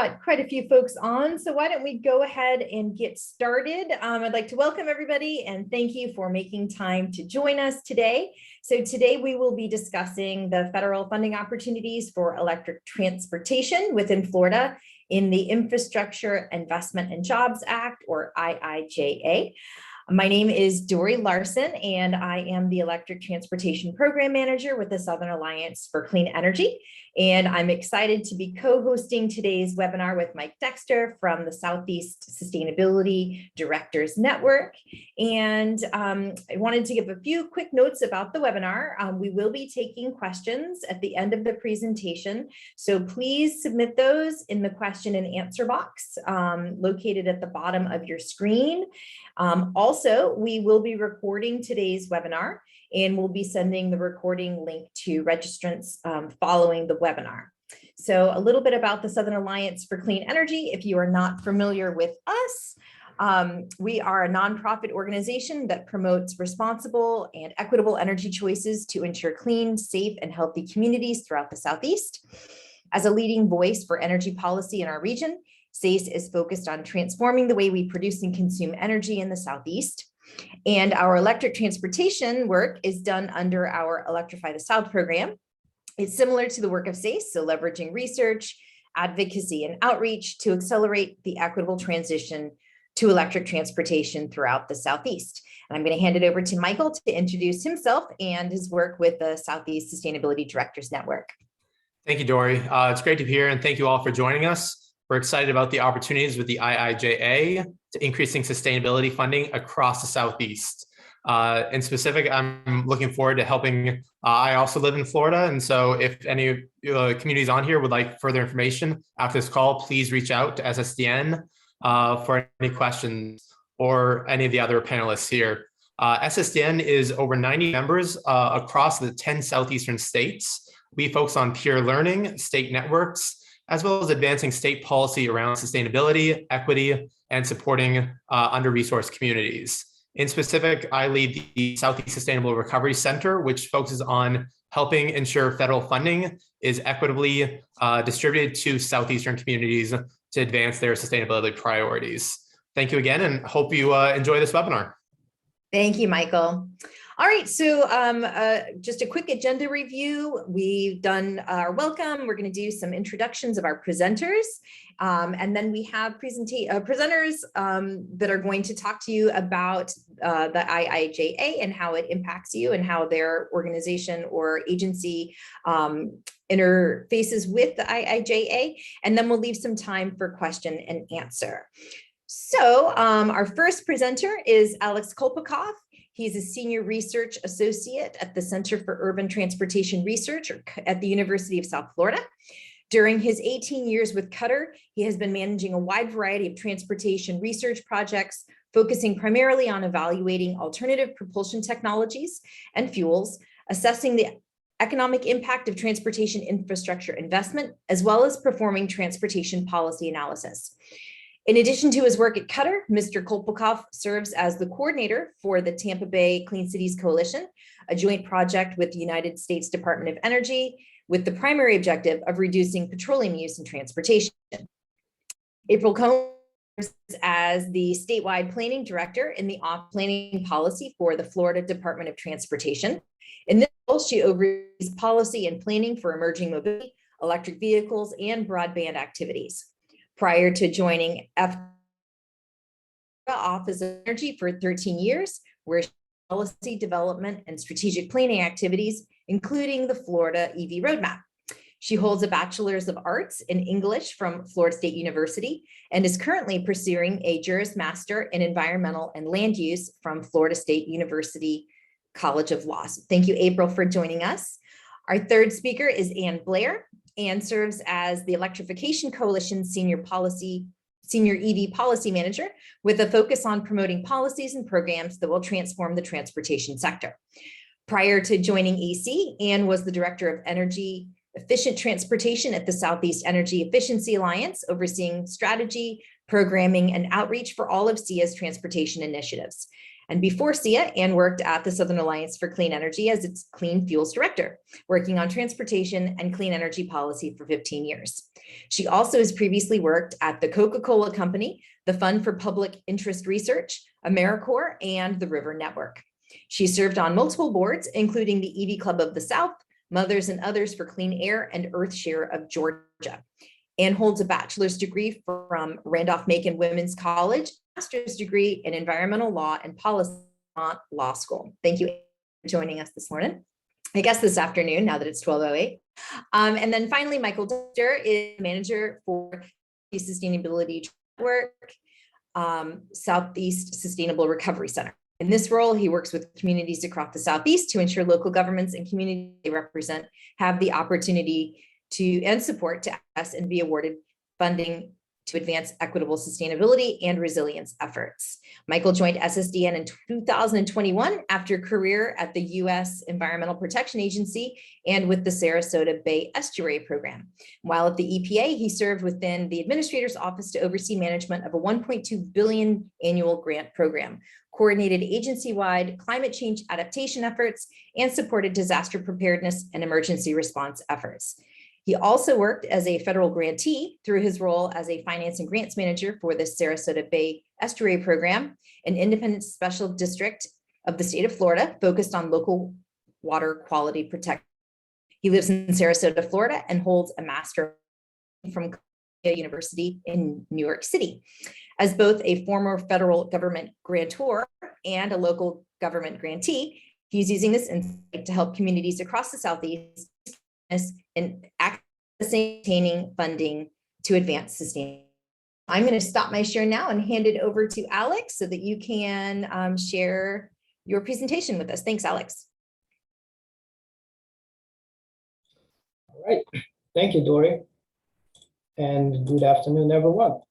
got quite a few folks on, so why don't we go ahead and get started. I'd like to welcome everybody and thank you for making time to join us today. So today we will be discussing the federal funding opportunities for electric transportation within Florida in the Infrastructure Investment and Jobs Act, or IIJA. My name is Dory Larson, and I am the Electric Transportation Program Manager with the Southern Alliance for Clean Energy. And I'm excited to be co-hosting today's webinar with Mike Dexter from the Southeast Sustainability Directors Network. And I wanted to give a few quick notes about the webinar. We will be taking questions at the end of the presentation, so please submit those in the question and answer box located at the bottom of your screen. Also, we will be recording today's webinar, and we'll be sending the recording link to registrants following the webinar. So a little bit about the Southern Alliance for Clean Energy. If you are not familiar with us, we are a nonprofit organization that promotes responsible and equitable energy choices to ensure clean, safe, and healthy communities throughout the Southeast. As a leading voice for energy policy in our region, SACE is focused on transforming the way we produce and consume energy in the Southeast. And our electric transportation work is done under our Electrify the South program. It's similar to the work of SACE, so leveraging research, advocacy, and outreach to accelerate the equitable transition to electric transportation throughout the Southeast. And I'm going to hand it over to Michael to introduce himself and his work with the Southeast Sustainability Directors Network. Thank you, Dory. It's great to be here, and thank you all for joining us. We're excited about the opportunities with the IIJA to increasing sustainability funding across the Southeast. In specific, I'm looking forward to helping. I also live in Florida, and so if any communities on here would like further information after this call, please reach out to SSDN for any questions or any of the other panelists here. SSDN is over 90 members across the 10 Southeastern states. We focus on peer learning, state networks, as well as advancing state policy around sustainability, equity, and supporting under-resourced communities. In specific, I lead the Southeast Sustainable Recovery Center, which focuses on helping ensure federal funding is equitably distributed to Southeastern communities to advance their sustainability priorities. Thank you again, and hope you enjoy this webinar. Thank you, Michael. All right, so just a quick agenda review. We've done our welcome. We're going to do some introductions of our presenters, and then we have presenters that are going to talk to you about the IIJA and how it impacts you and how their organization or agency interfaces with the IIJA, and then we'll leave some time for question and answer. So our first presenter is Alex Kolpakov. He's a senior research associate at the Center for Urban Transportation Research at the University of South Florida. During his 18 years with Qatar, he has been managing a wide variety of transportation research projects, focusing primarily on evaluating alternative propulsion technologies and fuels, assessing the economic impact of transportation infrastructure investment, as well as performing transportation policy analysis. In addition to his work at Qatar, Mr. Kolpakov serves as the coordinator for the Tampa Bay Clean Cities Coalition, a joint project with the United States Department of Energy, with the primary objective of reducing petroleum use in transportation. April Cohn serves as the statewide planning director in the planning policy for the Florida Department of Transportation. In this role, she oversees policy and planning for emerging mobility, electric vehicles, and broadband activities. Prior to joining Office of Energy for 13 years, where she policy development and strategic planning activities, including the Florida EV Roadmap. She holds a Bachelor's of Arts in English from Florida State University and is currently pursuing a Juris Master in Environmental and Land Use from Florida State University College of Law. So thank you, April, for joining us. Our third speaker is Blair. Anne serves as the Electrification Coalition Senior EV Policy Manager with a focus on promoting policies and programs that will transform the transportation sector. Prior to joining EC, Anne was the Director of Energy Efficient Transportation at the Southeast Energy Efficiency Alliance, overseeing strategy, programming, and outreach for all of SEIA's transportation initiatives. And before SEIA, Anne worked at the Southern Alliance for Clean Energy as its Clean Fuels Director, working on transportation and clean energy policy for 15 years. She also has previously worked at the Coca-Cola Company, the Fund for Public Interest Research, AmeriCorps, and the River Network. She served on multiple boards, including the EV Club of the South, Mothers and Others for Clean Air, and Earthshare of Georgia, and holds a bachelor's degree from Randolph-Macon Women's College, master's degree in environmental law and policy at Law School. Thank you for joining us this morning. I guess this afternoon, now that it's 12:08. And then finally, Michael Dexter is manager for the Sustainability Network, Southeast Sustainable Recovery Center. In this role, he works with communities across the Southeast to ensure local governments and communities they represent have the opportunity to and support to access and be awarded funding to advance equitable sustainability and resilience efforts. Michael joined SSDN in 2021 after a career at the U.S. Environmental Protection Agency and with the Sarasota Bay Estuary Program. While at the EPA, he served within the Administrator's Office to oversee management of a $1.2 billion annual grant program, coordinated agency-wide climate change adaptation efforts, and supported disaster preparedness and emergency response efforts. He also worked as a federal grantee through his role as a finance and grants manager for the Sarasota Bay Estuary Program, an independent special district of the state of Florida focused on local water quality protection. He lives in Sarasota, Florida, and holds a master from Columbia University in New York City. As both a former federal government grantor and a local government grantee, he's using this insight to help communities across the Southeast in accessing funding to advance sustainability. I'm going to stop my share now and hand it over to Alex so that you can share your presentation with us. Thanks, Alex. All right. Thank you, Dory. And good afternoon, everyone.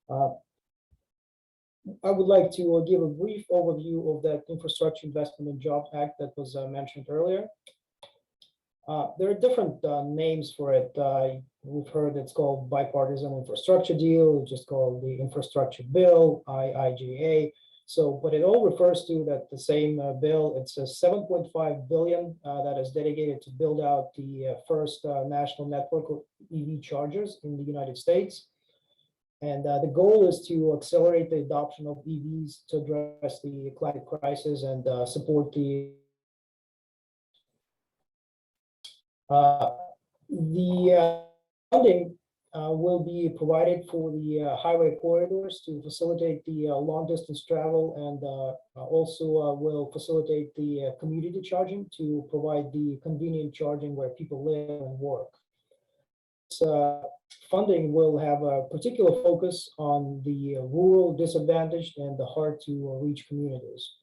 I would like to give a brief overview of that Infrastructure Investment and Jobs Act that was mentioned earlier. There are different names for it. We've heard it's called Bipartisan Infrastructure Deal, just called the Infrastructure Bill, IIJA. So, but it all refers to that the same bill. It's a $7.5 billion that is dedicated to build out the first national network of EV chargers in the United States. And the goal is to accelerate the adoption of EVs to address the climate crisis and support the funding will be provided for the highway corridors to facilitate the long distance travel, and also will facilitate the community charging to provide the convenient charging where people live and work. Funding will have a particular focus on the rural, disadvantaged, and the hard to reach communities.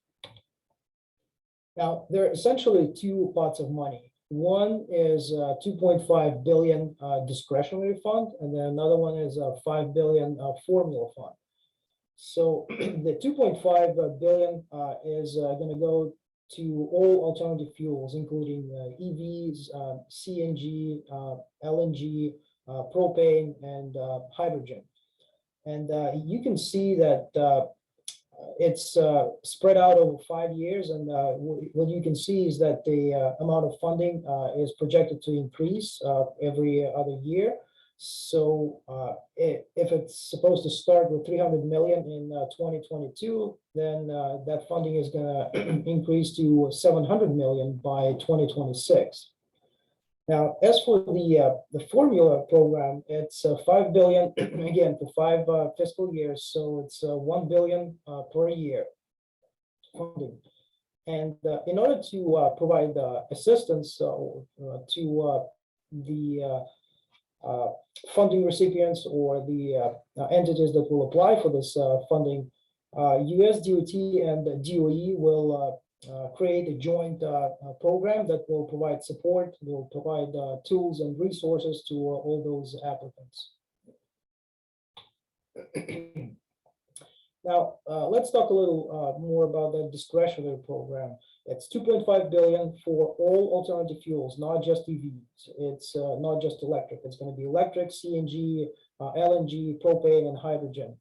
Now, there are essentially two pots of money. One is a $2.5 billion discretionary fund, and then another one is a $5 billion formula fund. So the $2.5 billion is going to go to all alternative fuels, including EVs, CNG, LNG, propane, and hydrogen. And you can see that it's spread out over 5 years, and what you can see is that the amount of funding is projected to increase every other year. So if it's supposed to start with $300 million in 2022, then that funding is going to increase to $700 million by 2026. Now, as for the formula program, it's $5 billion again for 5 fiscal years, so it's $1 billion per year funding. And in order to provide assistance to the funding recipients or the entities that will apply for this funding, US DOT and DOE will create a joint program that will provide support, will provide tools and resources to all those applicants. Now, let's talk a little more about that discretionary program. It's $2.5 billion for all alternative fuels, not just EVs. It's not just electric. It's going to be electric, CNG, LNG, propane, and hydrogen.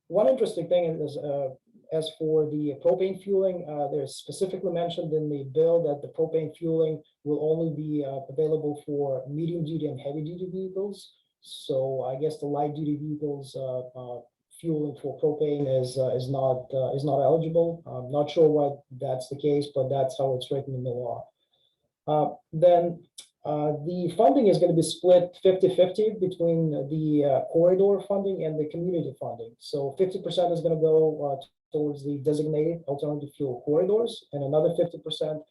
One interesting thing is As for the propane fueling, there's specifically mentioned in the bill that the propane fueling will only be available for medium duty and heavy duty vehicles. So I guess the light duty vehicles fueling for propane is not eligible. I'm not sure why that's the case, but that's how it's written in the law. Then the funding is going to be split 50-50 between the corridor funding and the community funding. So 50% is going to go towards the designated alternative fuel corridors, and another 50%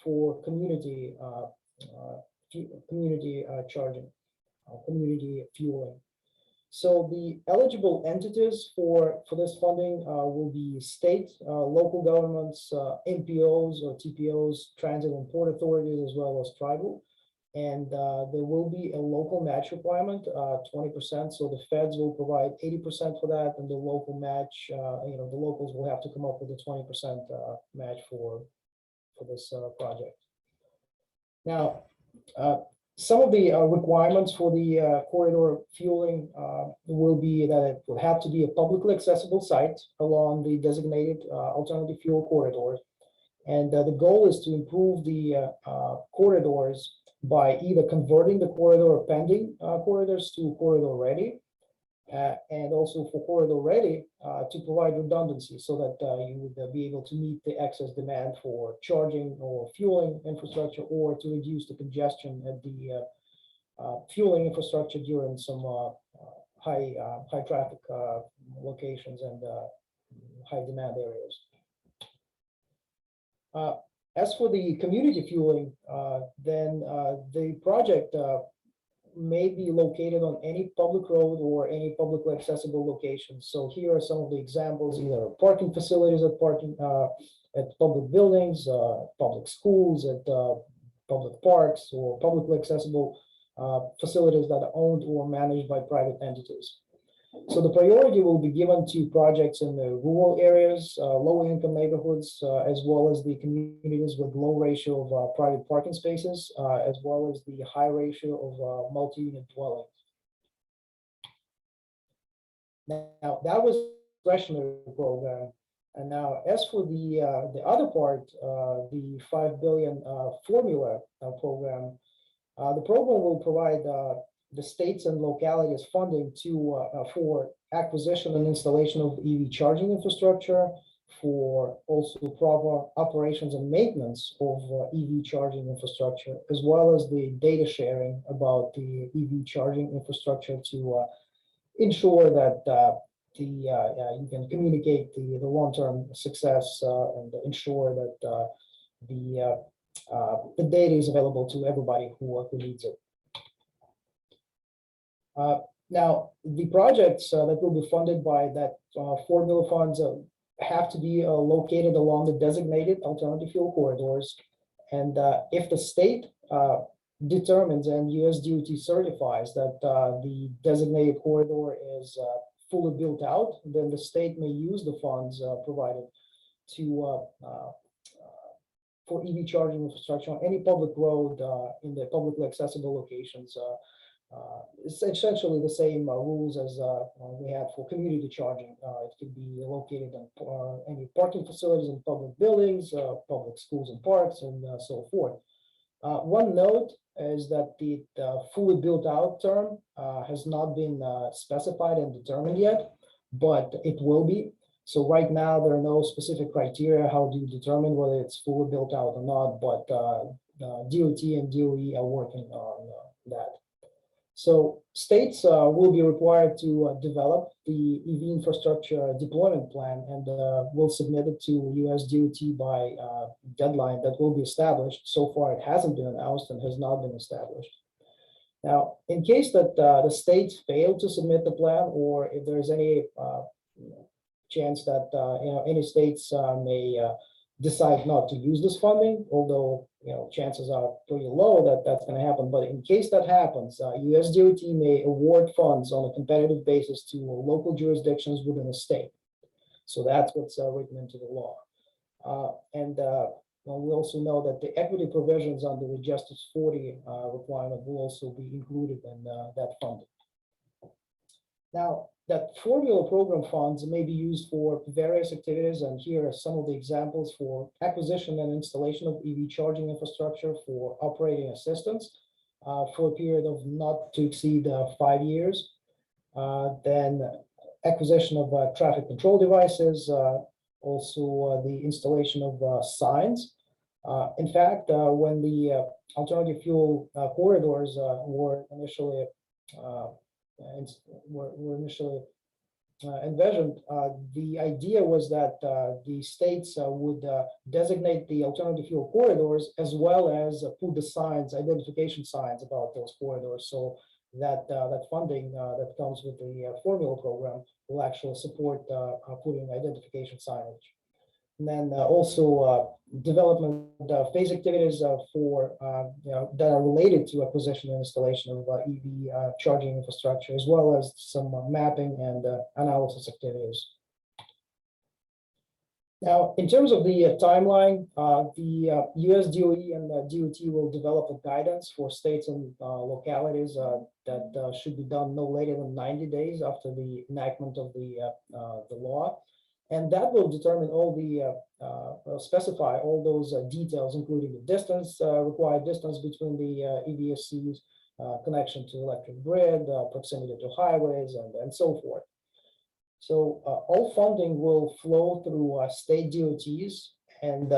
for community charging, community fueling. So the eligible entities for this funding will be state, local governments, MPOs or TPOs, transit and port authorities, as well as tribal. And there will be a local match requirement, 20%. So the feds will provide 80% for that, and the local match, the locals will have to come up with a 20% match for this project. Now, some of the requirements for the corridor fueling will be that it will have to be a publicly accessible site along the designated alternative fuel corridors. And the goal is to improve the corridors by either converting the corridor pending corridors to corridor ready, and also for corridor ready to provide redundancy so that you would be able to meet the excess demand for charging or fueling infrastructure, or to reduce the congestion at the fueling infrastructure during some high traffic locations and high demand areas. As for the community fueling, then the project may be located on any public road or any publicly accessible location. So here are some of the examples: either parking facilities at public buildings, public schools, at public parks, or publicly accessible facilities that are owned or managed by private entities. So the priority will be given to projects in the rural areas, low-income neighborhoods, as well as the communities with low ratio of private parking spaces, as well as the high ratio of multi-unit dwellings. Now, that was the discretionary program. And now, as for the other part, the $5 billion formula program, the program will provide the states and localities funding for acquisition and installation of EV charging infrastructure, for also proper operations and maintenance of EV charging infrastructure, as well as the data sharing about the EV charging infrastructure to ensure that you can communicate the long-term success and ensure that the data is available to everybody who needs it. Now, the projects that will be funded by that formula funds have to be located along the designated alternative fuel corridors. And if the state determines and US DOT certifies that the designated corridor is fully built out, then the state may use the funds provided to for EV charging infrastructure on any public road in the publicly accessible locations. It's essentially the same rules as we have for community charging. It could be located on any parking facilities in public buildings, public schools and parks, and so forth. One note is that the fully built out term has not been specified and determined yet, but it will be. So right now, there are no specific criteria how to determine whether it's fully built out or not, but DOT and DOE are working on that. So states will be required to develop the EV infrastructure deployment plan, and will submit it to US DOT by deadline that will be established. So far, it hasn't been announced and has not been established. Now, in case that the states fail to submit the plan, or if there's any chance that any states may decide not to use this funding, although chances are pretty low that that's going to happen. But in case that happens, US DOT may award funds on a competitive basis to local jurisdictions within a state. So that's what's written into the law. And we also know that the equity provisions under the Justice 40 requirement will also be included in that funding. Now, that formula program funds may be used for various activities, and here are some of the examples: for acquisition and installation of EV charging infrastructure, for operating assistance for a period of not to exceed 5 years, then acquisition of traffic control devices, also the installation of signs. In fact, when the alternative fuel corridors were initially envisioned, the idea was that the states would designate the alternative fuel corridors as well as put the signs, identification signs about those corridors, so that that funding that comes with the formula program will actually support putting identification signage. And then also development phase activities for that are related to acquisition and installation of EV charging infrastructure, as well as some mapping and analysis activities. Now, in terms of the timeline, the US DOE and DOT will develop a guidance for states and localities that should be done no later than 90 days after the enactment of the law. And that will determine all the, specify all those details, including the distance, required distance between the EVSCs, connection to electric grid, proximity to highways, and so forth. So all funding will flow through state DOTs. And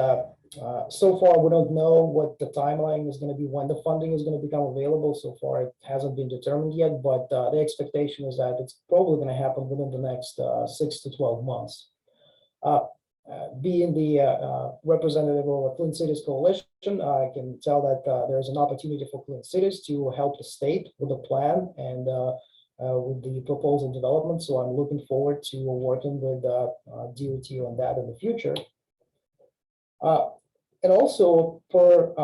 so far, we don't know what the timeline is going to be, when the funding is going to become available. So far, it hasn't been determined yet, but the expectation is that it's probably going to happen within the next 6 to 12 months. Being the representative of a Clean Cities Coalition, I can tell that there's an opportunity for Clean Cities to help the state with the plan and with the proposal development. So I'm looking forward to working with DOT on that in the future. And also for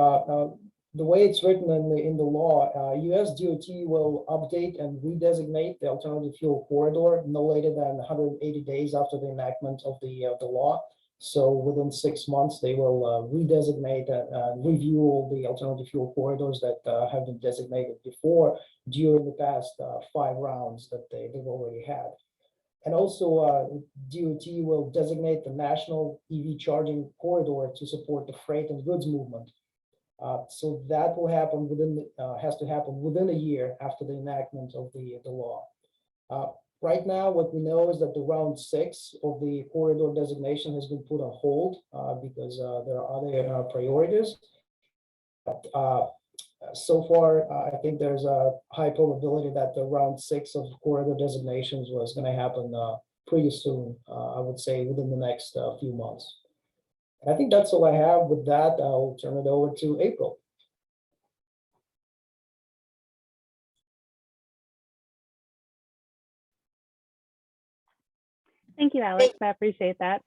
the way it's written in the law, US DOT will update and redesignate the alternative fuel corridor no later than 180 days after the enactment of the law. So within 6 months, they will redesignate and review all the alternative fuel corridors that have been designated before during the past 5 rounds that they've already had. And also DOT will designate the national EV charging corridor to support the freight and goods movement. So that will happen within, has to happen within a year after the enactment of the law. Right now, what we know is that the round 6 of the corridor designation has been put on hold because there are other priorities. But so far, I think there's a high probability that the round 6 of corridor designations was going to happen pretty soon, I would say within the next few months. I think that's all I have. With that, I'll turn it over to April. Thank you, Alex. I appreciate that.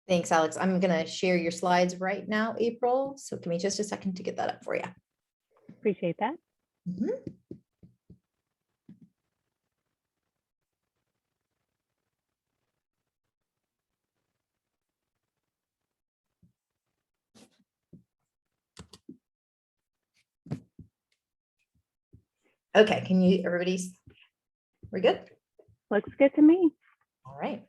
Thanks, Alex. I'm going to share your slides right now, April. So give me just a second to get that up for you. Appreciate that. Mm-hmm. Okay, can you, we're good? Looks good to me. All right.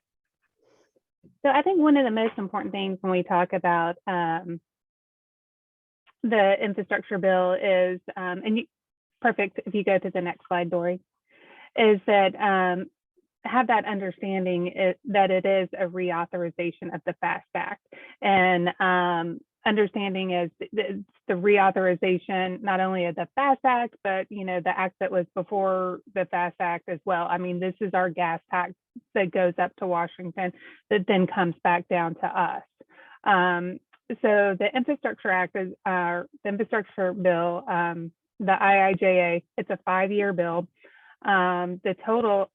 So I think one of the most important things when we talk about the infrastructure bill is, perfect if you go to the next slide, Dory, is that have that understanding that it is a reauthorization of the FAST Act. And understanding is the reauthorization not only of the FAST Act, but the act that was before the FAST Act as well. I mean, this is our gas tax that goes up to Washington that then comes back down to us. So the Infrastructure Act is the infrastructure bill, the IIJA. It's a 5-year bill. The total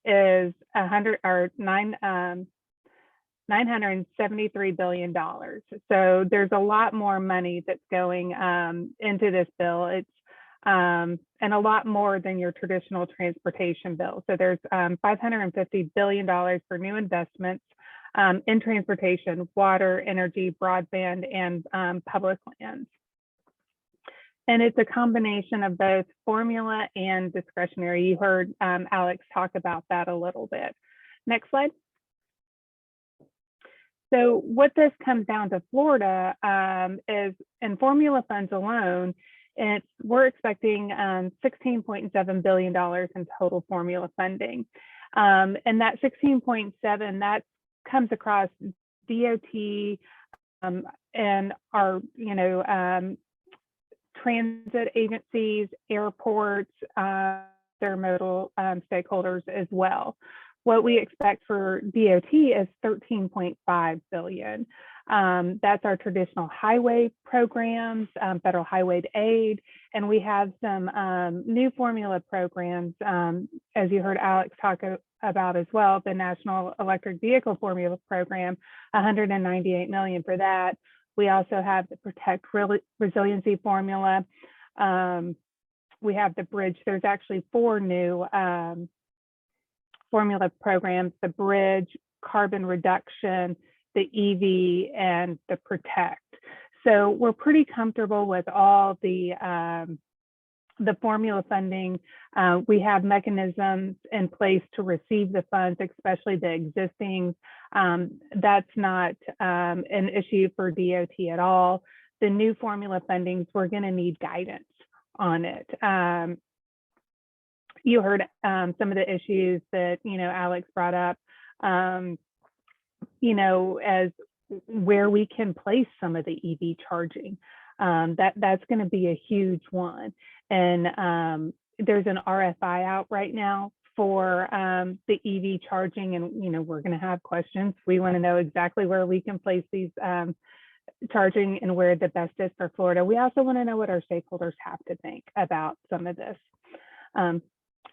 is $973 billion. So there's a lot more money that's going into this bill. It's and a lot more than your traditional transportation bill. So there's $550 billion for new investments in transportation, water, energy, broadband, and public lands. And it's a combination of both formula and discretionary. You heard Alex talk about that a little bit. Next slide. So what this comes down to Florida is in formula funds alone, we're expecting $16.7 billion in total formula funding. And that 16.7, that comes across DOT and our, transit agencies, airports, their modal stakeholders as well. What we expect for DOT is $13.5 billion. That's our traditional highway programs, federal highway aid, and we have some new formula programs, as you heard Alex talk about as well, the National Electric Vehicle Formula Program, $198 million for that. We also have the Protect Resiliency Formula. We have the Bridge. There's actually 4 new formula programs: the Bridge, Carbon Reduction, the EV, and the Protect. So we're pretty comfortable with all the formula funding. We have mechanisms in place to receive the funds, especially the existing. That's not an issue for DOT at all. The new formula fundings, we're going to need guidance on it. You heard some of the issues that Alex brought up. As where we can place some of the EV charging. That's going to be a huge one. And there's an RFI out right now for the EV charging, and we're going to have questions. We want to know exactly where we can place these charging and where the best is for Florida. We also want to know what our stakeholders have to think about some of this.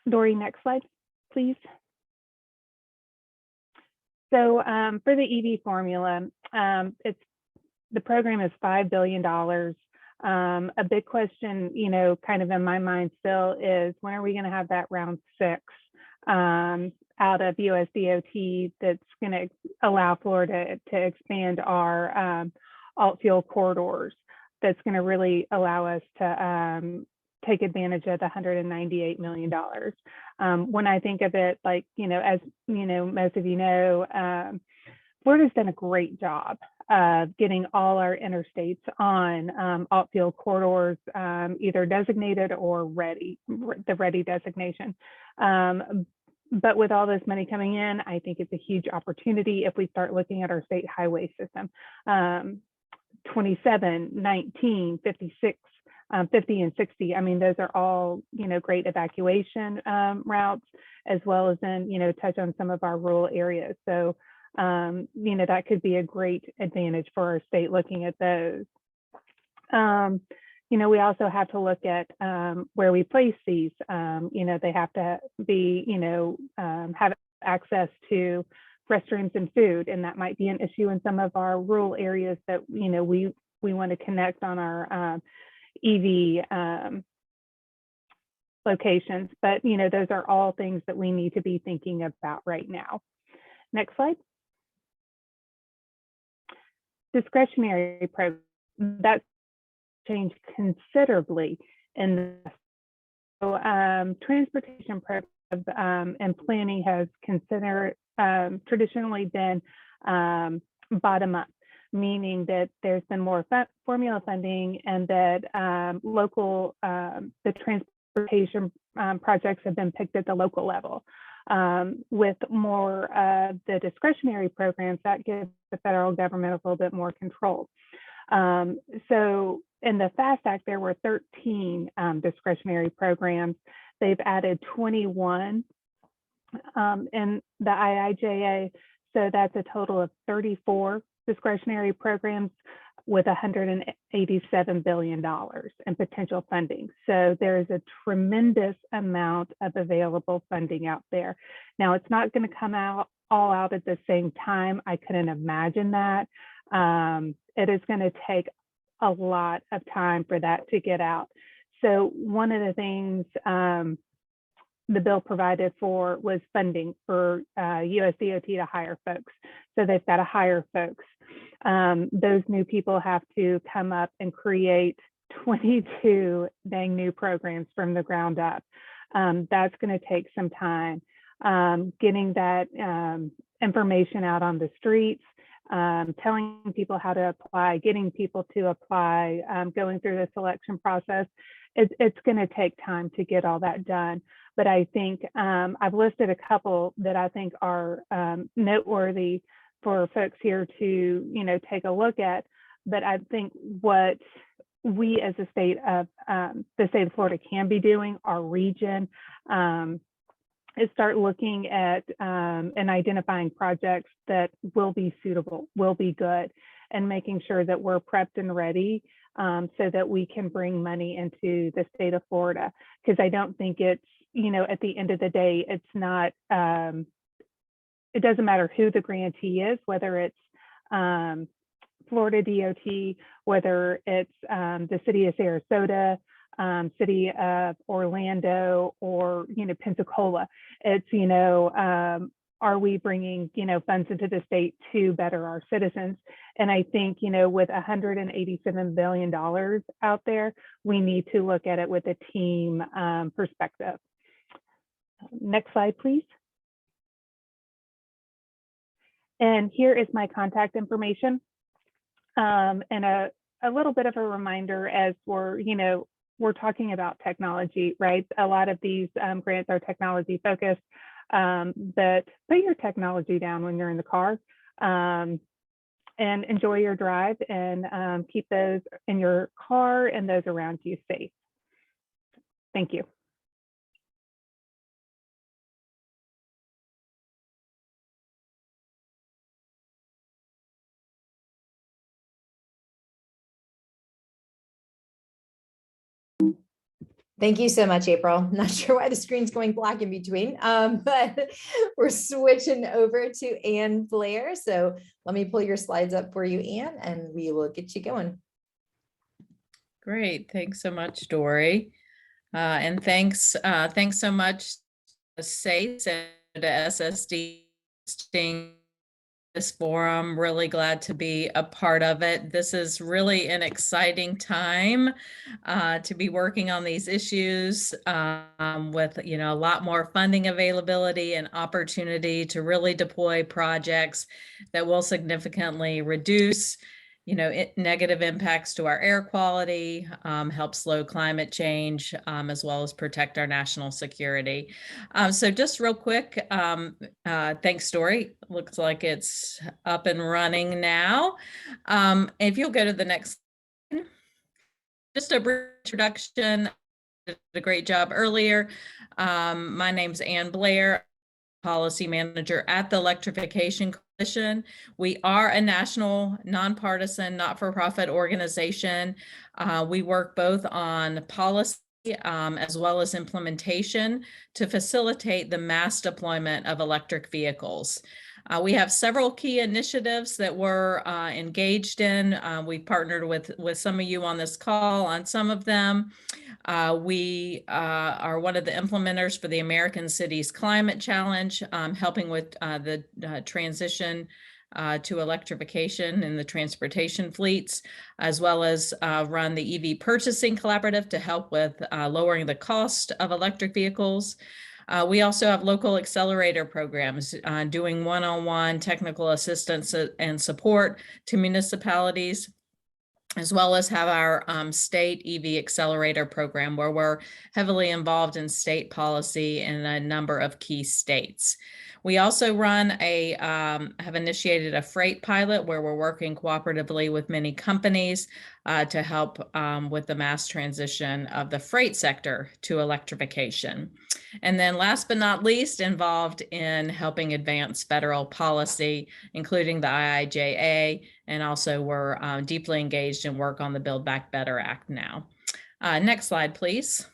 Dory, next slide, please. So for the EV formula, the program is $5 billion. A big question, kind of in my mind still is, when are we going to have that round 6 out of USDOT that's going to allow Florida to expand our alt fuel corridors? That's going to really allow us to take advantage of the $198 million. When I think of it, like, as most of Florida's done a great job of getting all our interstates on alt fuel corridors, either designated or ready, the ready designation. But with all this money coming in, I think it's a huge opportunity if we start looking at our state highway system. 27, 19, 56, 50 and 60. I mean, those are all, great evacuation routes, as well as then, touch on some of our rural areas. So, that could be a great advantage for our state looking at those. We also have to look at where we place these. They have to be, have access to restrooms and food, and that might be an issue in some of our rural areas that, we want to connect on our EV locations. But, those are all things that we need to be thinking about right now. Next slide. Discretionary program, that's changed considerably in the transportation program and planning has traditionally been bottom up, meaning that there's been more formula funding and that the transportation projects have been picked at the local level. With more of the discretionary programs, that gives the federal government a little bit more control. So in the FAST Act, there were 13 discretionary programs. They've added 21 in the IIJA. So that's a total of 34 discretionary programs with $187 billion in potential funding. So there's a tremendous amount of available funding out there. Now, it's not going to come out all out at the same time. I couldn't imagine that. It is going to take a lot of time for that to get out. So one of the things the bill provided for was funding for USDOT to hire folks. So they've got to hire folks. Those new people have to come up and create 22 dang new programs from the ground up. That's going to take some time. Getting that information out on the streets, telling people how to apply, getting people to apply, going through the selection process. It's going to take time to get all that done. But I think I've listed a couple that I think are noteworthy for folks here to, take a look at. But I think what we as a state of the state of Florida can be doing, our region, is start looking at and identifying projects that will be suitable, will be good, and making sure that we're prepped and ready so that we can bring money into the state of Florida. Because I don't think it's, at the end of the day, it's not, it doesn't matter who the grantee is, whether it's Florida DOT, whether it's the city of Sarasota, city of Orlando, or Pensacola. It's are we bringing funds into the state to better our citizens? And I think with $187 billion out there, we need to look at it with a team perspective. Next slide, please. And here is my contact information, and a little bit of a reminder as we're talking about technology, right? A lot of these grants are technology focused, but put your technology down when you're in the car and enjoy your drive, and keep those in your car and those around you safe. Thank you. Thank you so much, April. Not sure why the screen's going black in between, but we're switching over to Ann Blair. So let me pull your slides up for you, Ann, and we will get you going. Great. Thanks so much, Dory. And thanks so much to SACE and to SSD hosting this forum. Really glad to be a part of it. This is really an exciting time to be working on these issues with a lot more funding availability and opportunity to really deploy projects that will significantly reduce negative impacts to our air quality, help slow climate change, as well as protect our national security. So just real quick, thanks, Dory. Looks like it's up and running now. If you'll go to the next, just a brief introduction. Did a great job earlier. My name's Ann Blair, policy manager at the Electrification Commission. We are a national, nonpartisan, not-for-profit organization. We work both on policy as well as implementation to facilitate the mass deployment of electric vehicles. We have several key initiatives that we're engaged in. We've partnered with some of you on this call on some of them. We are one of the implementers for the American Cities Climate Challenge, helping with the transition to electrification in the transportation fleets, as well as run the EV Purchasing Collaborative to help with lowering the cost of electric vehicles. We also have local accelerator programs doing one-on-one technical assistance and support to municipalities, as well as have our state EV accelerator program, where we're heavily involved in state policy in a number of key states. We also have initiated a freight pilot where we're working cooperatively with many companies to help with the mass transition of the freight sector to electrification. And then last but not least, involved in helping advance federal policy, including the IIJA, and also we're deeply engaged in work on the Build Back Better Act now. Next slide, please.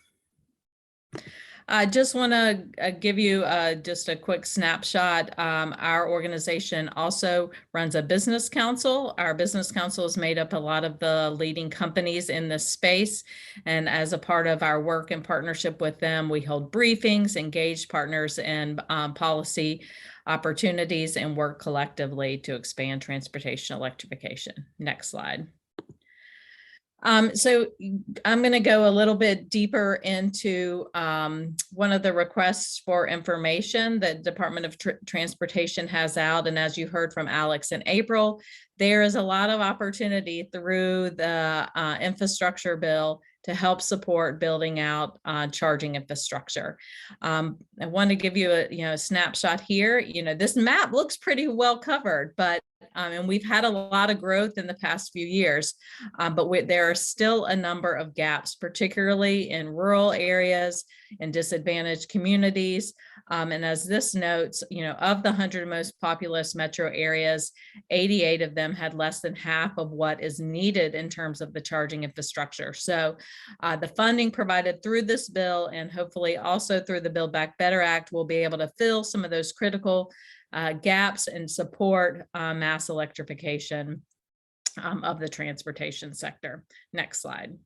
I just want to give you just a quick snapshot. Our organization also runs a business council. Our business council is made up a lot of the leading companies in this space. And as a part of our work in partnership with them, we hold briefings, engage partners in policy opportunities, and work collectively to expand transportation electrification. Next slide. So I'm going to go a little bit deeper into one of the requests for information that Department of Transportation has out. And as you heard from Alex in April, there is a lot of opportunity through the infrastructure bill to help support building out charging infrastructure. I want to give you a snapshot here. This map looks pretty well covered, but and we've had a lot of growth in the past few years, but there are still a number of gaps, particularly in rural areas and disadvantaged communities. And as this notes, of the 100 most populous metro areas, 88 of them had less than half of what is needed in terms of the charging infrastructure. So the funding provided through this bill, and hopefully also through the Build Back Better Act, will be able to fill some of those critical gaps and support mass electrification of the transportation sector. Next slide.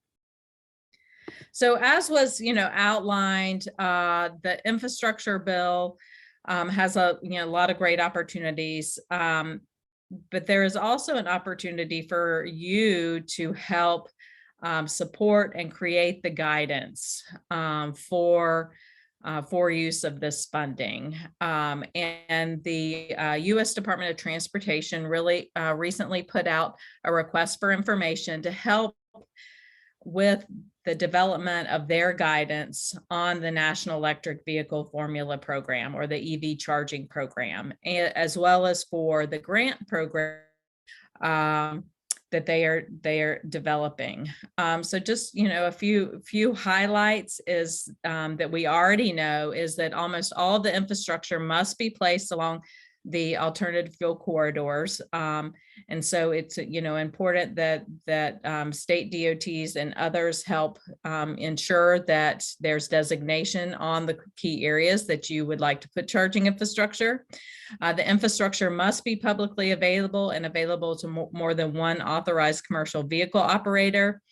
So as was, outlined, the infrastructure bill has a lot of great opportunities, but there is also an opportunity for you to help support and create the guidance for use of this funding. And the U.S. Department of Transportation really recently put out a request for information to help with the development of their guidance on the National Electric Vehicle Formula Program, or the EV charging program, as well as for the grant program that they are developing. So just a few highlights is that we already know is that almost all the infrastructure must be placed along the alternative fuel corridors, and so it's important that state DOTs and others help ensure that there's designation on the key areas that you would like to put charging infrastructure. The infrastructure must be publicly available and available to more than one authorized commercial vehicle operator.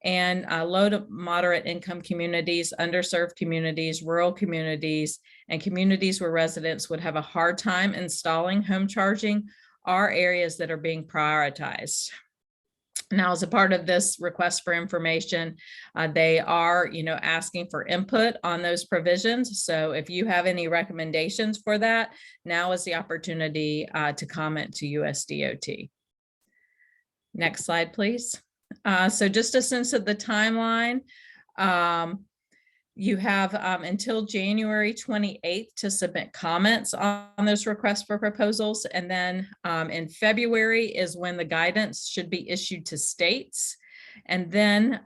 And low to moderate income communities, underserved communities, rural communities, and communities where residents would have a hard time installing home charging are areas that are being prioritized. Now, as a part of this request for information, they are, asking for input on those provisions. So if you have any recommendations for that, now is the opportunity to comment to USDOT. Next slide, please. So just a sense of the timeline, you have until January 28th to submit comments on those requests for proposals. And then in February is when the guidance should be issued to states. And then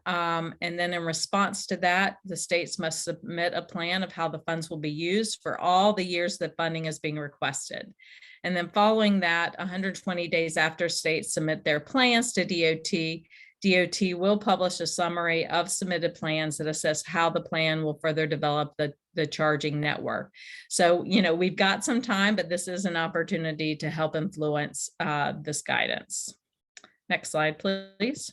in response to that, the states must submit a plan of how the funds will be used for all the years that funding is being requested. And then following that, 120 days after states submit their plans to DOT will publish a summary of submitted plans that assess how the plan will further develop the charging network. So, we've got some time, but this is an opportunity to help influence this guidance. Next slide, please.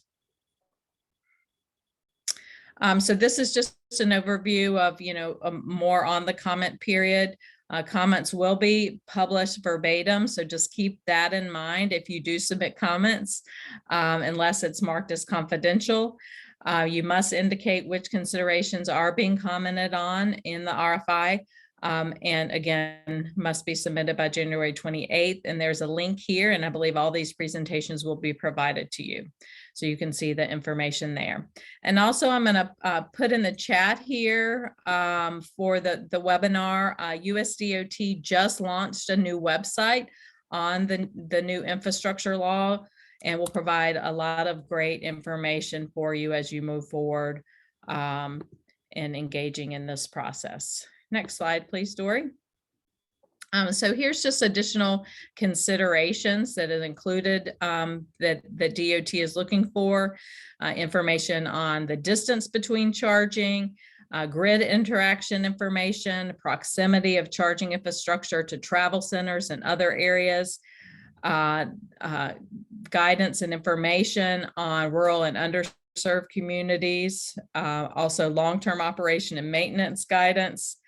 So this is just an overview of, more on the comment period. Comments will be published verbatim, so just keep that in mind if you do submit comments, unless it's marked as confidential. You must indicate which considerations are being commented on in the RFI, and again, must be submitted by January 28th. And there's a link here, and I believe all these presentations will be provided to you, so you can see the information there. And also I'm going to put in the chat here for the webinar. USDOT just launched a new website on the new infrastructure law, and will provide a lot of great information for you as you move forward in engaging in this process. Next slide, please, Dory. So here's just additional considerations that is included that DOT is looking for. Information on the distance between charging, grid interaction information, proximity of charging infrastructure to travel centers and other areas, guidance and information on rural and underserved communities, also long-term operation and maintenance guidance,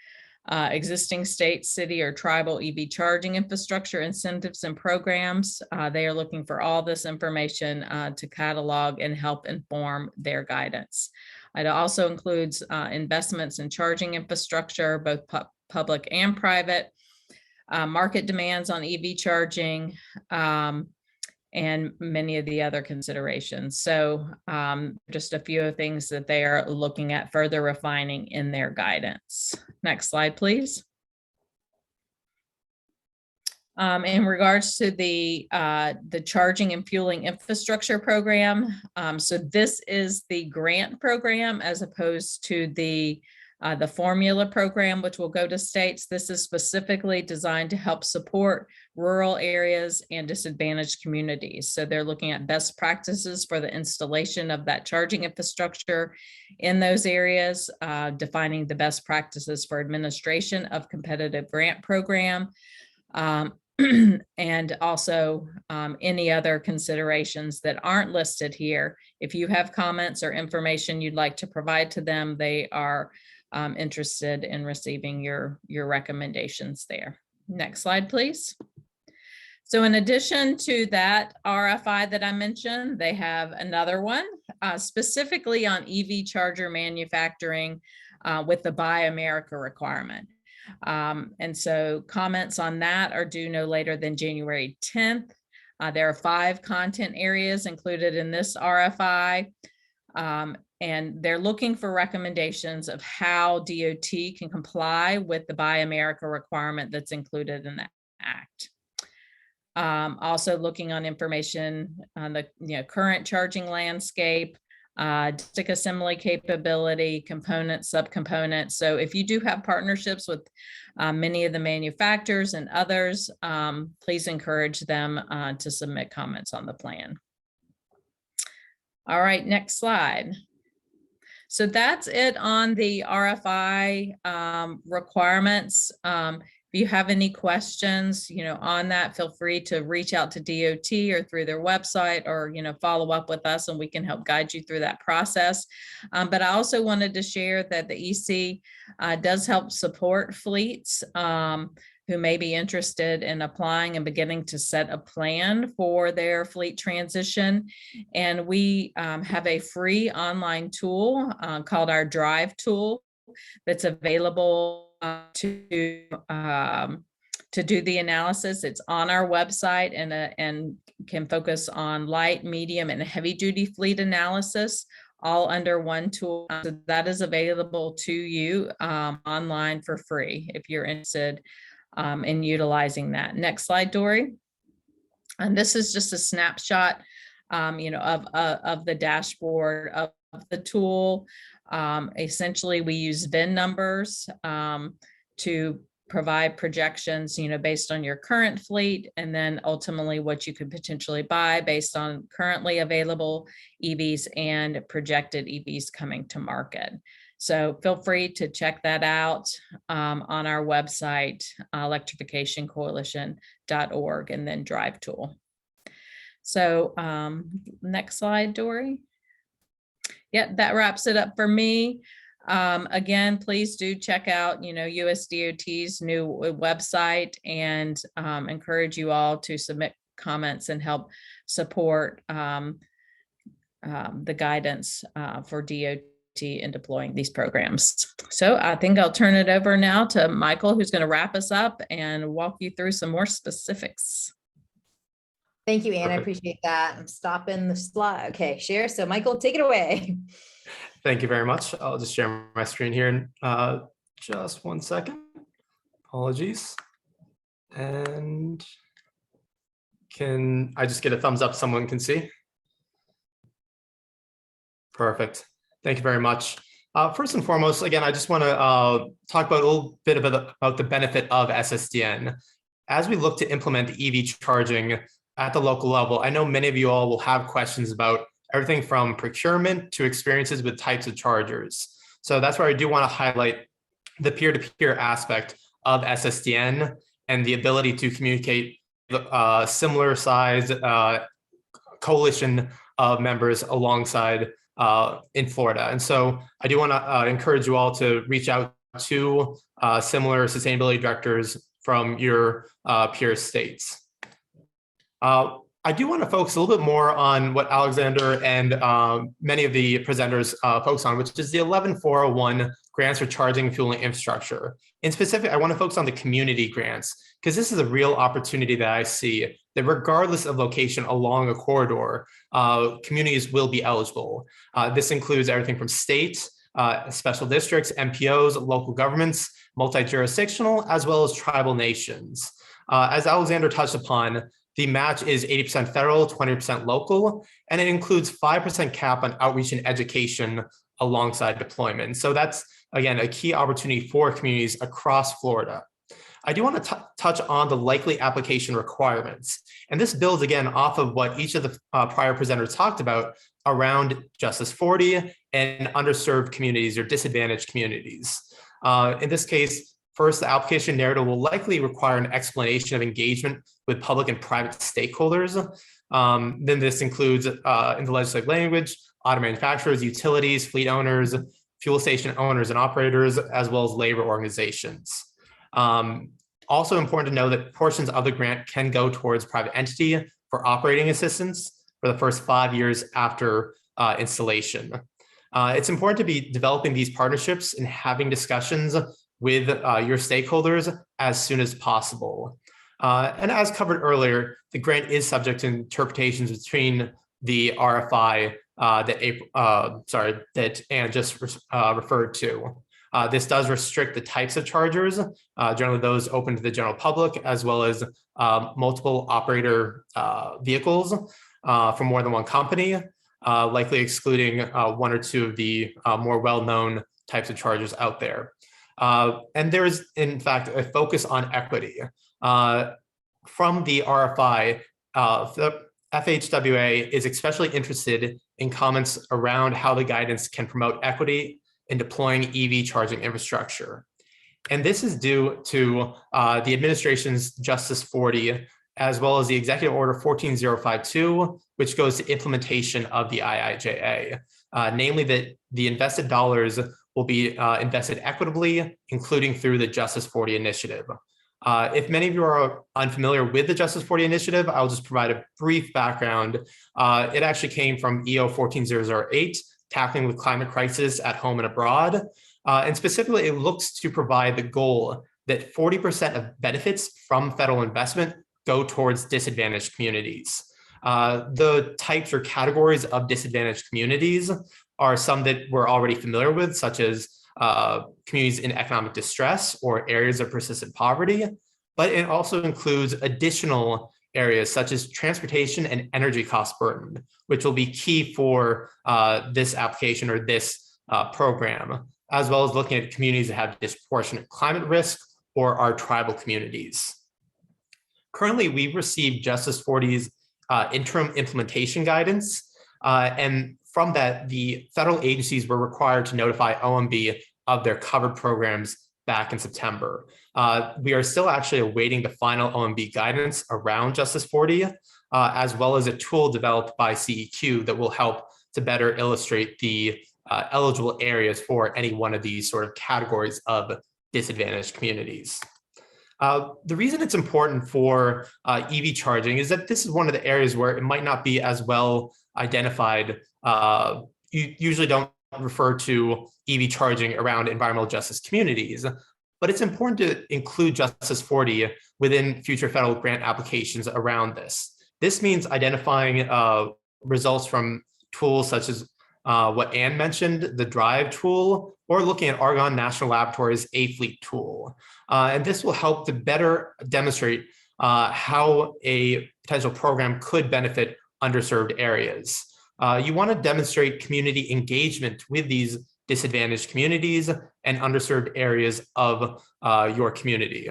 existing state, city, or tribal EV charging infrastructure incentives and programs. They are looking for all this information to catalog and help inform their guidance. It also includes investments in charging infrastructure, both public and private, market demands on EV charging, and many of the other considerations. So just a few of things that they are looking at further refining in their guidance. Next slide, please. In regards to the charging and fueling infrastructure program, so this is the grant program as opposed to the formula program, which will go to states. This is specifically designed to help support rural areas and disadvantaged communities. So they're looking at best practices for the installation of that charging infrastructure in those areas, defining the best practices for administration of competitive grant program, and also any other considerations that aren't listed here. If you have comments or information you'd like to provide to them, they are interested in receiving your recommendations there. Next slide, please. So in addition to that RFI that I mentioned, they have another one specifically on EV charger manufacturing with the Buy America requirement. And so comments on that are due no later than January 10th. There are 5 content areas included in this RFI. And they're looking for recommendations of how DOT can comply with the Buy America requirement that's included in that act. Also looking on information on the current charging landscape, stick assembly capability, components, subcomponents. So if you do have partnerships with many of the manufacturers and others, please encourage them to submit comments on the plan. All right, next slide. So that's it on the RFI requirements. If you have any questions, on that, feel free to reach out to DOT or through their website, or follow up with us, and we can help guide you through that process. But I also wanted to share that the EC does help support fleets who may be interested in applying and beginning to set a plan for their fleet transition. And we have a free online tool called our Drive tool that's available to do the analysis. It's on our website and can focus on light, medium, and heavy duty fleet analysis, all under one tool. So that is available to you online for free if you're interested in utilizing that. Next slide, Dory. And this is just a snapshot, of the dashboard of the tool. Essentially, we use VIN numbers to provide projections, based on your current fleet, and then ultimately what you could potentially buy based on currently available EVs and projected EVs coming to market. So feel free to check that out on our website, electrificationcoalition.org, and then Drive tool. So next slide, Dory. Yeah, that wraps it up for me. Again, please do check out, USDOT's new website, and encourage you all to submit comments and help support the guidance for DOT in deploying these programs. So I think I'll turn it over now to Michael, who's going to wrap us up and walk you through some more specifics. Thank you, Anne. I appreciate that. I'm stopping the slide. Okay, share. So Michael, take it away. Thank you very much. I'll just share my screen here in just 1 second. Apologies. And can I just get a thumbs up someone can see? Perfect. Thank you very much. First and foremost, again, I just want to talk about a little bit about the benefit of SSDN. As we look to implement EV charging at the local level, I know many of you all will have questions about everything from procurement to experiences with types of chargers. So that's where I do want to highlight the peer-to-peer aspect of SSDN and the ability to communicate similar size coalition of members alongside in Florida. And so I do want to encourage you all to reach out two similar sustainability directors from your peer states. I do want to focus a little bit more on what Alexander and many of the presenters focus on, which is the 11401 grants for charging and fueling infrastructure. In specific, I want to focus on the community grants, because this is a real opportunity that I see that regardless of location along a corridor, communities will be eligible. This includes everything from state, special districts, MPOs, local governments, multi-jurisdictional, as well as tribal nations. As Alexander touched upon, the match is 80% federal, 20% local, and it includes 5% cap on outreach and education alongside deployment. So that's, again, a key opportunity for communities across Florida. I do want to touch on the likely application requirements. And this builds, again, off of what each of the prior presenters talked about around Justice 40 and underserved communities or disadvantaged communities. In this case, first, the application narrative will likely require an explanation of engagement with public and private stakeholders. Then this includes, in the legislative language, auto manufacturers, utilities, fleet owners, fuel station owners and operators, as well as labor organizations. Also important to know that portions of the grant can go towards private entity for operating assistance for the first 5 years after installation. It's important to be developing these partnerships and having discussions with your stakeholders as soon as possible. And as covered earlier, the grant is subject to interpretations between the RFI that Anne just referred to. This does restrict the types of chargers, generally those open to the general public, as well as multiple operator vehicles from more than one company, likely excluding one or two of the more well-known types of chargers out there. And there is, in fact, a focus on equity. From the RFI, the FHWA is especially interested in comments around how the guidance can promote equity in deploying EV charging infrastructure. And this is due to the administration's Justice 40, as well as the Executive Order 14052, which goes to implementation of the IIJA, namely that the invested dollars will be invested equitably, including through the Justice 40 initiative. If many of you are unfamiliar with the Justice 40 initiative, I'll just provide a brief background. It actually came from EO 14008, Tackling the Climate Crisis at Home and Abroad. And specifically, it looks to provide the goal that 40% of benefits from federal investment go towards disadvantaged communities. The types or categories of disadvantaged communities are some that we're already familiar with, such as communities in economic distress or areas of persistent poverty, but it also includes additional areas such as transportation and energy cost burden, which will be key for this application or this program, as well as looking at communities that have disproportionate climate risk or are tribal communities. Currently, we've received Justice 40's interim implementation guidance, and from that, the federal agencies were required to notify OMB of their covered programs back in September. We are still actually awaiting the final OMB guidance around Justice 40, as well as a tool developed by CEQ that will help to better illustrate the eligible areas for any one of these sort of categories of disadvantaged communities. The reason it's important for EV charging is that this is one of the areas where it might not be as well identified. You usually don't refer to EV charging around environmental justice communities, but it's important to include Justice 40 within future federal grant applications around this. This means identifying results from tools such as what Anne mentioned, the DRIVE tool, or looking at Argonne National Laboratory's A-Fleet tool. And this will help to better demonstrate how a potential program could benefit underserved areas. You want to demonstrate community engagement with these disadvantaged communities and underserved areas of your community,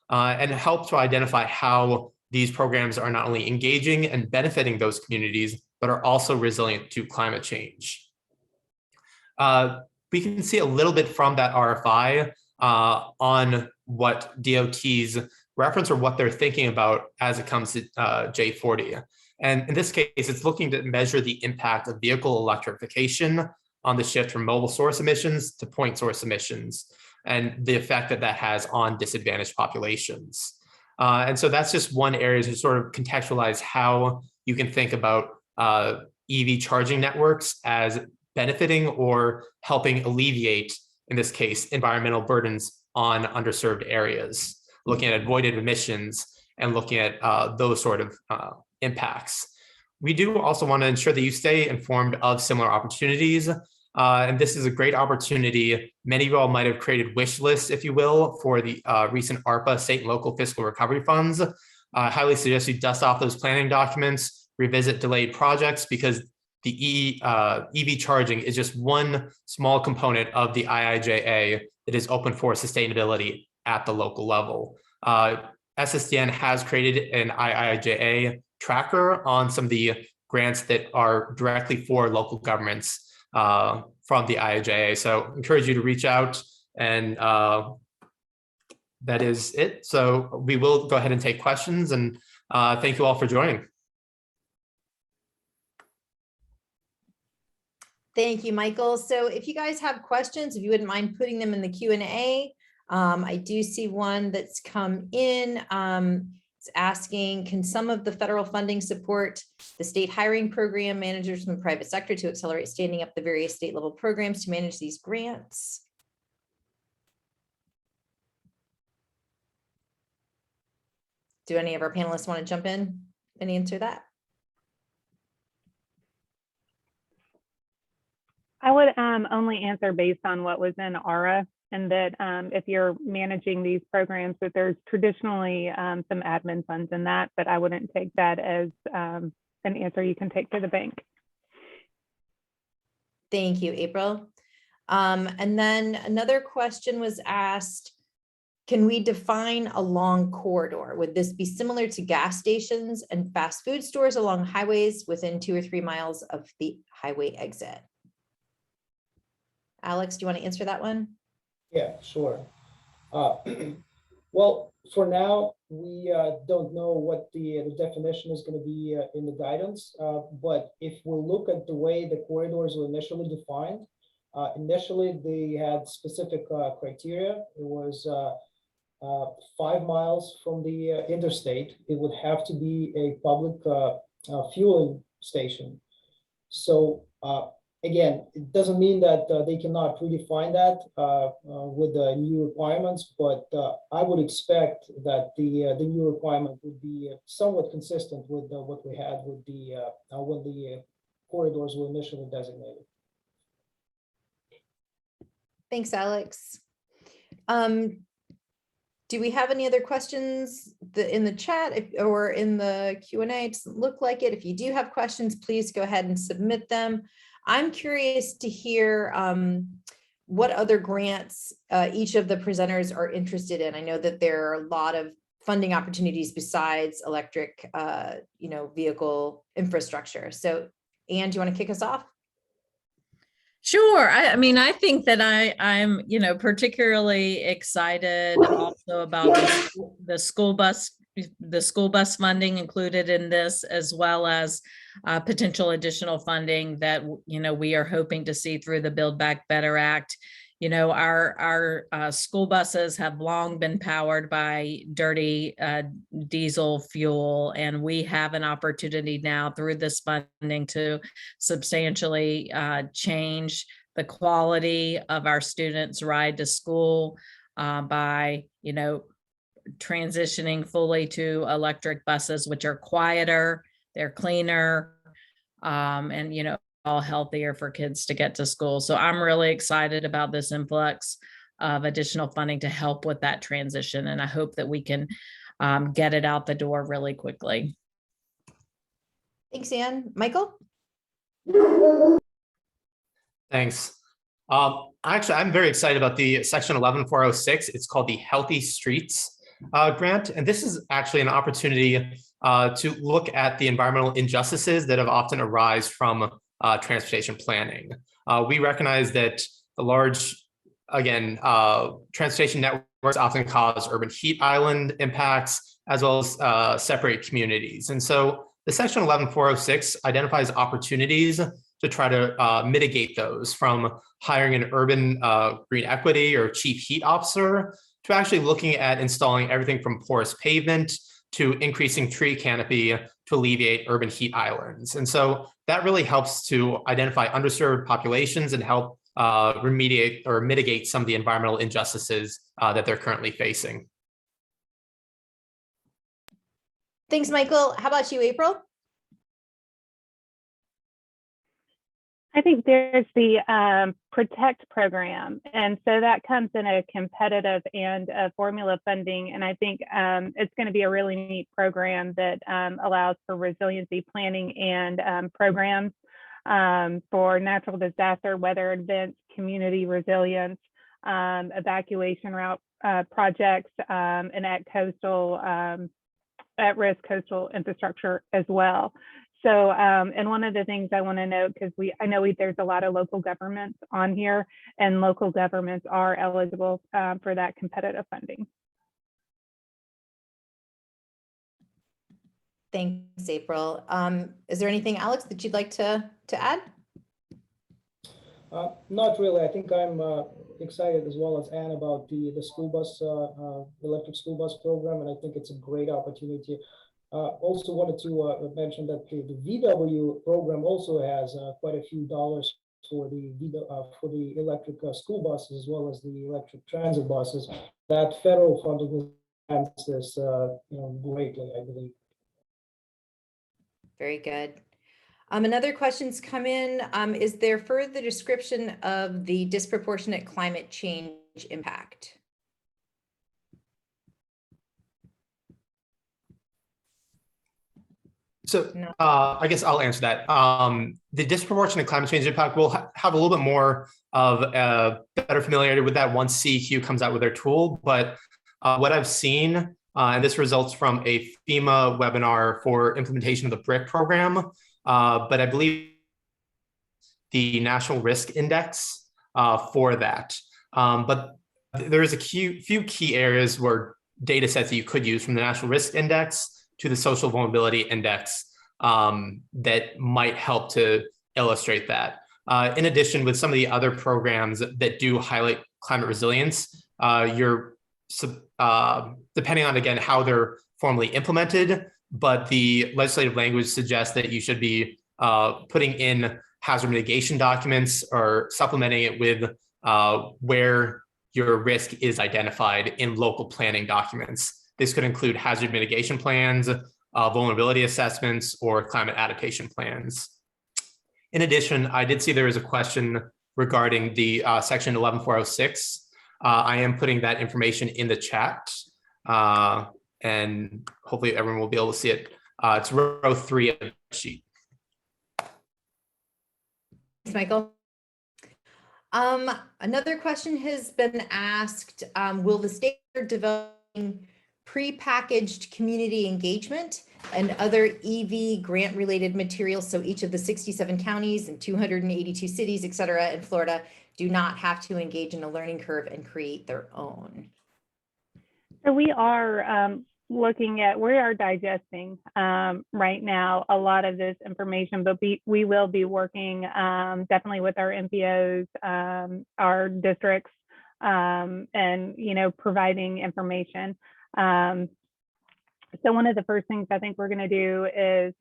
and help to identify how these programs are not only engaging and benefiting those communities, but are also resilient to climate change. We can see a little bit from that RFI on what DOT's reference or what they're thinking about as it comes to J40. And in this case, it's looking to measure the impact of vehicle electrification on the shift from mobile source emissions to point source emissions. and the effect that that has on disadvantaged populations. And so that's just one area to sort of contextualize how you can think about EV charging networks as benefiting or helping alleviate, in this case, environmental burdens on underserved areas, looking at avoided emissions and looking at those sort of impacts. We do also want to ensure that you stay informed of similar opportunities. And this is a great opportunity. Many of you all might have created wish lists, if you will, for the recent ARPA state and local fiscal recovery funds. I highly suggest you dust off those planning documents, revisit delayed projects, because the EV charging is just one small component of the IIJA that is open for sustainability at the local level. SSDN has created an IIJA tracker on some of the grants that are directly for local governments from the IIJA. So I encourage you to reach out, and that is it. So we will go ahead and take questions, and thank you all for joining. Thank you, Michael. So if you guys have questions, if you wouldn't mind putting them in the Q&A. I do see one that's come in. It's asking, can some of the federal funding support the state hiring program managers from the private sector to accelerate standing up the various state level programs to manage these grants? Do any of our panelists want to jump in and answer that? I would only answer based on what was in ARA, and that if you're managing these programs, that there's traditionally some admin funds in that, but I wouldn't take that as an answer you can take to the bank. Thank you, April. And then another question was asked, can we define a long corridor? Would this be similar to gas stations and fast food stores along highways within 2 or 3 miles of the highway exit? Alex, do you want to answer that one? Yeah, sure. Well, for now, we don't know what the definition is going to be in the guidance. But if we look at the way the corridors were initially defined, initially they had specific criteria. It was 5 miles from the interstate. It would have to be a public fueling station. So again, it doesn't mean that they cannot redefine that with the new requirements, but I would expect that the new requirement would be somewhat consistent with what we had with the when the corridors were initially designated. Thanks, Alex. Do we have any other questions in the chat or in the Q&A? It doesn't look like it. If you do have questions, please go ahead and submit them. I'm curious to hear what other grants each of the presenters are interested in. I know that there are a lot of funding opportunities besides electric, vehicle infrastructure. So, Anne, do you want to kick us off? Sure. I mean, I think that I'm, particularly excited also about the school bus funding included in this, as well as potential additional funding that, we are hoping to see through the Build Back Better Act. Our school buses have long been powered by dirty diesel fuel, and we have an opportunity now through this funding to substantially change the quality of our students' ride to school by, transitioning fully to electric buses, which are quieter, they're cleaner, and, all healthier for kids to get to school. So I'm really excited about this influx of additional funding to help with that transition. And I hope that we can get it out the door really quickly. Thanks, Anne. Michael? Thanks. Actually, I'm very excited about the section 11406. It's called the Healthy Streets grant. And this is actually an opportunity to look at the environmental injustices that have often arise from transportation planning. We recognize that the large, transportation networks often cause urban heat island impacts, as well as separate communities. And so the section 11406 identifies opportunities to try to mitigate those, from hiring an urban green equity or chief heat officer to actually looking at installing everything from porous pavement to increasing tree canopy to alleviate urban heat islands. And so that really helps to identify underserved populations and help remediate or mitigate some of the environmental injustices that they're currently facing. Thanks, Michael. How about you, April? I think there's the Protect program. And so that comes in a competitive and a formula funding. And I think it's going to be a really neat program that allows for resiliency planning and programs for natural disaster, weather events, community resilience, evacuation route projects, and at-risk coastal infrastructure as well. So, and one of the things I want to note, because I know there's a lot of local governments on here, and local governments are eligible for that competitive funding. Thanks, April. Is there anything, Alex, that you'd like to add? Not really. I think I'm excited as well as Anne about the school bus, electric school bus program, and I think it's a great opportunity. Also wanted to mention that the VW program also has quite a few dollars for the electric school buses as well as the electric transit buses. That federal funding will enhance this greatly, I believe. Very good. Another question's come in. Is there further description of the disproportionate climate change impact? So I guess I'll answer that. The disproportionate climate change impact will have a little bit more of better familiarity with that once CEQ comes out with their tool. But what I've seen, and this results from a FEMA webinar for implementation of the BRIC program, but I believe the National Risk Index for that. But there is a few key areas where data sets that you could use, from the National Risk Index to the Social Vulnerability Index, that might help to illustrate that. In addition, with some of the other programs that do highlight climate resilience, you're depending on, again, how they're formally implemented, but the legislative language suggests that you should be putting in hazard mitigation documents or supplementing it with where your risk is identified in local planning documents. This could include hazard mitigation plans, vulnerability assessments, or climate adaptation plans. In addition, I did see there was a question regarding the section 11406. I am putting that information in the chat, and hopefully everyone will be able to see it. It's row 3 of the sheet. Thanks, Michael. Another question has been asked, will the state developing pre-packaged community engagement and other EV grant related materials, so each of the 67 counties and 282 cities, et cetera, in Florida do not have to engage in a learning curve and create their own? So we are we are digesting right now a lot of this information, but we will be working definitely with our MPOs, our districts, and providing information. So one of the first things I think we're going to do is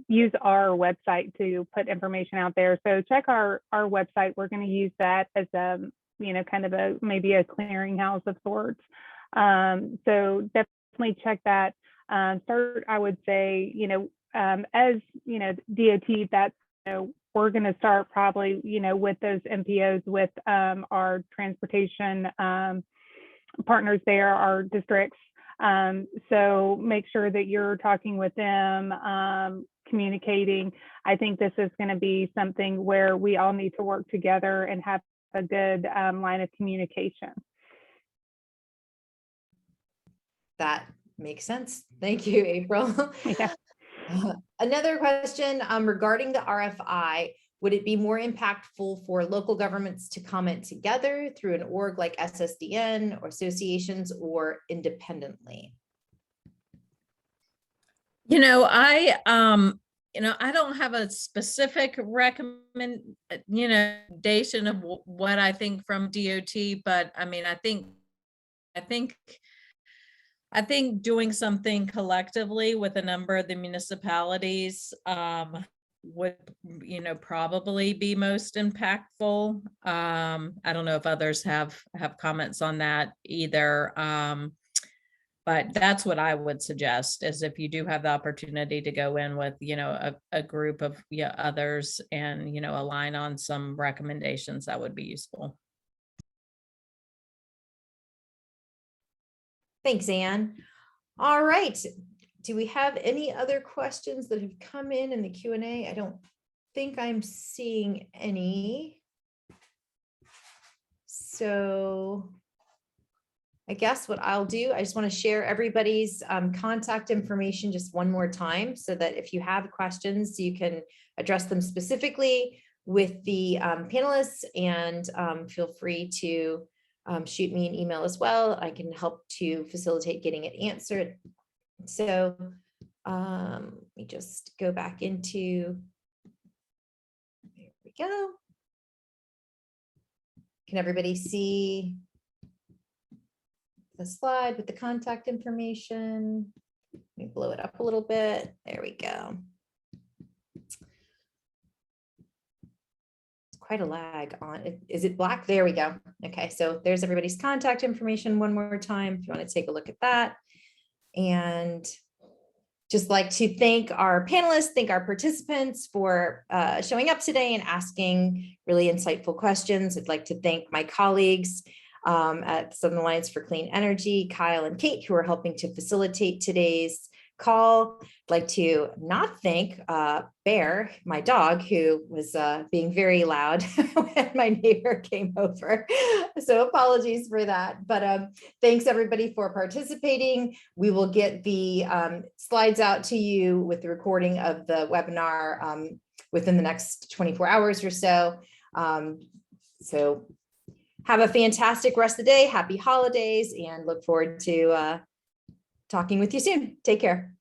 use our website to put information out there. So check our website. We're going to use that as kind of maybe a clearinghouse of sorts. So definitely check that. Start, I would say, as DOT, that's we're going to start probably with those MPOs, with our transportation partners there, our districts. So make sure that you're talking with them, communicating. I think this is going to be something where we all need to work together and have a good line of communication. That makes sense. Thank you, April. Yeah. Another question regarding the RFI. Would it be more impactful for local governments to comment together through an org like SSDN or associations, or independently? I don't have a specific recommendation of what I think from DOT, but I mean, I think doing something collectively with a number of the municipalities would, probably be most impactful. I don't know if others have comments on that either. But that's what I would suggest, is if you do have the opportunity to go in with, a group of others and, align on some recommendations, that would be useful. Thanks, Anne. All right. Do we have any other questions that have come in the Q&A? I don't think I'm seeing any. So I guess what I'll do, I just want to share everybody's contact information just one more time, so that if you have questions, you can address them specifically with the panelists, and feel free to shoot me an email as well. I can help to facilitate getting it answered. So let me just go back into, there we go. Can everybody see the slide with the contact information? Let me blow it up a little bit. There we go. It's quite a lag on it. Is it black? There we go. Okay, so there's everybody's contact information one more time if you want to take a look at that. And just like to thank our panelists, thank our participants for showing up today and asking really insightful questions. I'd like to thank my colleagues at Southern Alliance for Clean Energy, Kyle and Kate, who are helping to facilitate today's call. I'd like to not thank Bear, my dog, who was being very loud when my neighbor came over. So apologies for that. But thanks everybody for participating. We will get the slides out to you with the recording of the webinar within the next 24 hours or so. So have a fantastic rest of the day. Happy holidays, and look forward to talking with you soon. Take care.